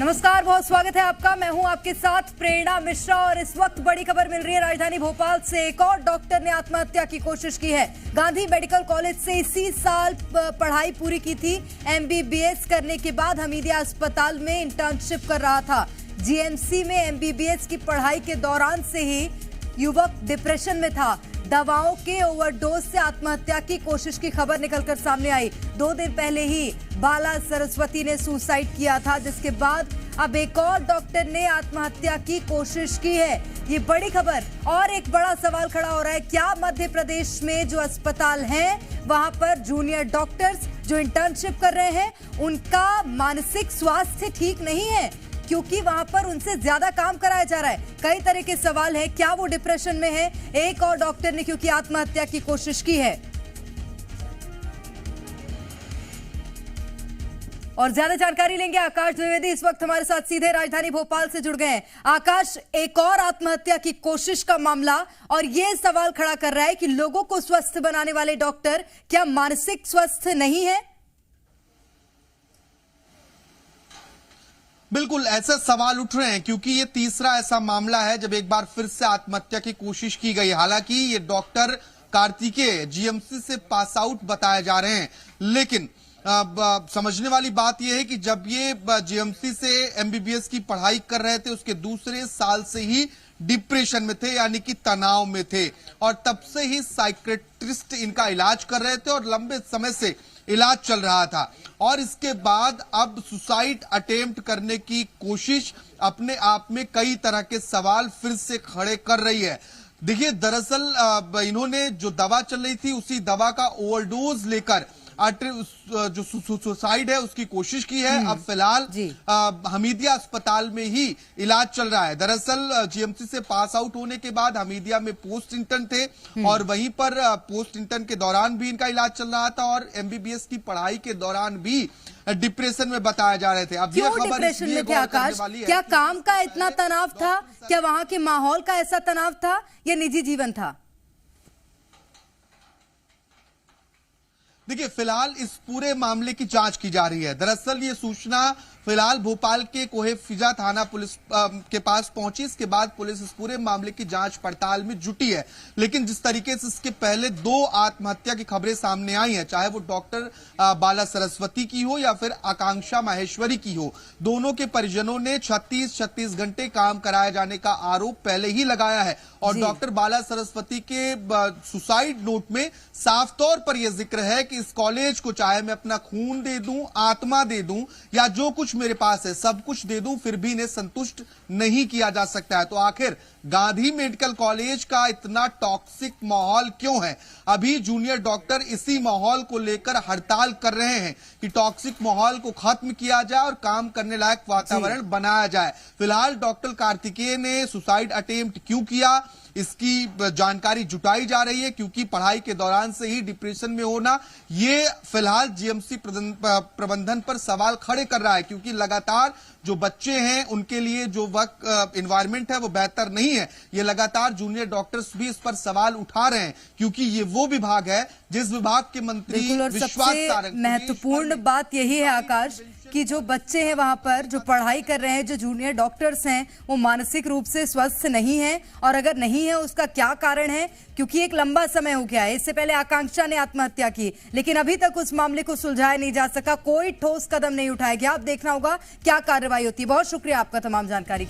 नमस्कार, बहुत स्वागत है आपका। मैं हूं आपके साथ प्रेरणा मिश्रा और इस वक्त बड़ी खबर मिल रही है राजधानी भोपाल से। एक और डॉक्टर ने आत्महत्या की कोशिश की है। गांधी मेडिकल कॉलेज से इसी साल पढ़ाई पूरी की थी। एमबीबीएस करने के बाद हमीदिया अस्पताल में इंटर्नशिप कर रहा था। जीएमसी में एमबीबीएस की पढ़ाई के दौरान से ही युवक डिप्रेशन में था। दवाओं के ओवरडोज से आत्महत्या की कोशिश की खबर निकलकर सामने आई। 2 दिन पहले ही बाला सरस्वती ने सुसाइड किया था, जिसके बाद अब एक और डॉक्टर ने आत्महत्या की कोशिश की है। ये बड़ी खबर। और एक बड़ा सवाल खड़ा हो रहा है, क्या मध्य प्रदेश में जो अस्पताल हैं वहां पर जूनियर डॉक्टर्स जो इंटर्नशिप कर रहे हैं उनका मानसिक स्वास्थ्य ठीक नहीं है, क्योंकि वहां पर उनसे ज्यादा काम कराया जा रहा है। कई तरह के सवाल हैं, क्या वो डिप्रेशन में है? एक और डॉक्टर ने क्योंकि आत्महत्या की कोशिश की है। और ज्यादा जानकारी लेंगे आकाश द्विवेदी इस वक्त हमारे साथ सीधे राजधानी भोपाल से जुड़ गए हैं। आकाश, एक और आत्महत्या की कोशिश का मामला और ये सवाल खड़ा कर रहा है कि लोगों को स्वस्थ बनाने वाले डॉक्टर क्या मानसिक स्वस्थ नहीं है? बिल्कुल ऐसे सवाल उठ रहे हैं, क्योंकि ये तीसरा ऐसा मामला है जब एक बार फिर से आत्महत्या की कोशिश की गई। हालांकि ये डॉक्टर कार्तिकेय जीएमसी से पास आउट बताए जा रहे हैं, लेकिन समझने वाली बात यह है कि जब ये जीएमसी से एमबीबीएस की पढ़ाई कर रहे थे उसके दूसरे साल से ही डिप्रेशन में थे, यानी कि तनाव में थे, और तब से ही साइकियाट्रिस्ट इनका इलाज कर रहे थे और लंबे समय से इलाज चल रहा था। और इसके बाद अब सुसाइड अटेम्प्ट करने की कोशिश अपने आप में कई तरह के सवाल फिर से खड़े कर रही है। देखिए, दरअसल इन्होंने जो दवा चल रही थी उसी दवा का ओवरडोज लेकर जो सुसाइड है उसकी कोशिश की है। अब फिलहाल हमीदिया अस्पताल में ही इलाज चल रहा है। दरअसल जीएमसी से पास आउट होने के बाद हमीदिया में पोस्ट इंटर्न थे और वहीं पर पोस्ट इंटर्न के दौरान भी इनका इलाज चल रहा था और एमबीबीएस की पढ़ाई के दौरान भी डिप्रेशन में बताया जा रहे थे। अब क्यों डिप्रेशन में थे आकाश? क्या काम का इतना तनाव था? क्या वहां के माहौल का ऐसा तनाव था या निजी जीवन था? देखिए, फिलहाल इस पूरे मामले की जांच की जा रही है। दरअसल ये सूचना फिलहाल भोपाल के कोहे फिजा थाना पुलिस के पास पहुंची। इसके बाद पुलिस इस पूरे मामले की जांच पड़ताल में जुटी है। लेकिन जिस तरीके से इसके पहले 2 आत्महत्या की खबरें सामने आई हैं, चाहे वो डॉक्टर बाला सरस्वती की हो या फिर आकांक्षा माहेश्वरी की हो, दोनों के परिजनों ने 36 घंटे काम कराए जाने का आरोप पहले ही लगाया है। और डॉक्टर बाला सरस्वती के सुसाइड नोट में साफ तौर पर यह जिक्र है कि इस कॉलेज को चाहे मैं अपना खून दे दूं, आत्मा दे दूं या जो कुछ मेरे पास है सब कुछ दे दूं, फिर भी इन्हें संतुष्ट नहीं किया जा सकता है। तो आखिर गांधी मेडिकल कॉलेज का इतना टॉक्सिक माहौल क्यों है? अभी जूनियर डॉक्टर इसी माहौल को लेकर हड़ताल कर रहे हैं कि टॉक्सिक माहौल को खत्म किया जाए और काम करने लायक वातावरण बनाया जाए। फिलहाल डॉक्टर कार्तिकेय ने सुसाइड अटेम्प्ट क्यों किया, इसकी जानकारी जुटाई जा रही है, क्योंकि पढ़ाई के दौरान से ही डिप्रेशन में होना ये फिलहाल जीएमसी प्रबंधन पर सवाल खड़े कर रहा है, क्योंकि लगातार जो बच्चे हैं उनके लिए जो वर्क एनवायरनमेंट है वो बेहतर नहीं है। ये लगातार जूनियर डॉक्टर्स भी इस पर सवाल उठा रहे हैं, क्योंकि ये वो विभाग है जिस विभाग के मंत्री विश्वास सारंग। महत्वपूर्ण बात यही है आकाश कि जो बच्चे हैं वहां पर जो पढ़ाई कर रहे हैं, जो जूनियर डॉक्टर्स हैं, वो मानसिक रूप से स्वस्थ नहीं है। और अगर नहीं है उसका क्या कारण है? क्योंकि एक लंबा समय हो गया है। इससे पहले आकांक्षा ने आत्महत्या की, लेकिन अभी तक उस मामले को सुलझाया नहीं जा सका, कोई ठोस कदम नहीं उठाया गया। अब देखना होगा क्या कार्रवाई होती है। बहुत शुक्रिया आपका तमाम जानकारी के लिए।